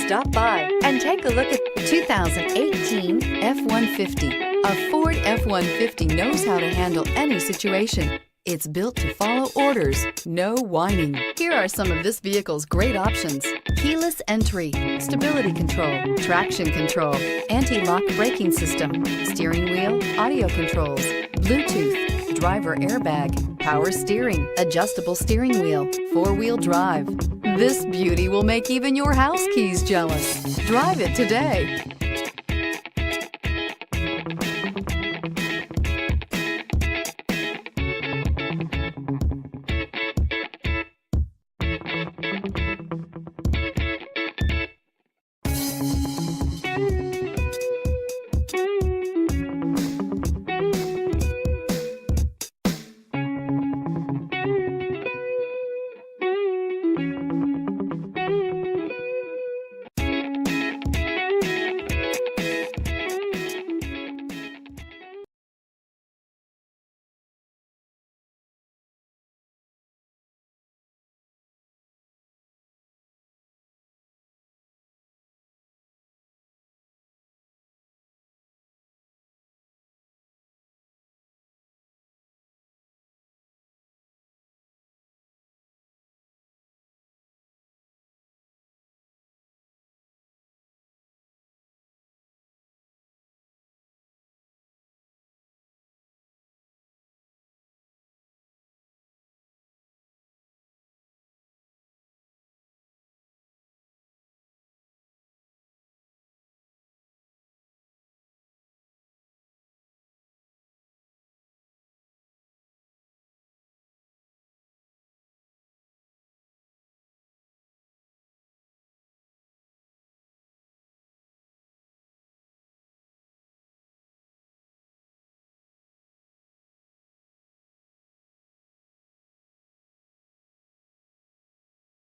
Stop by and take a look at the 2018 F-150. A Ford F-150 knows how to handle any situation. It's built to follow orders, no whining. Here are some of this vehicle's great options: keyless entry, stability control, traction control, anti-lock braking system, steering wheel audio controls, Bluetooth, driver airbag, power steering, adjustable steering wheel, four-wheel drive. This beauty will make even your house keys jealous. Drive it today.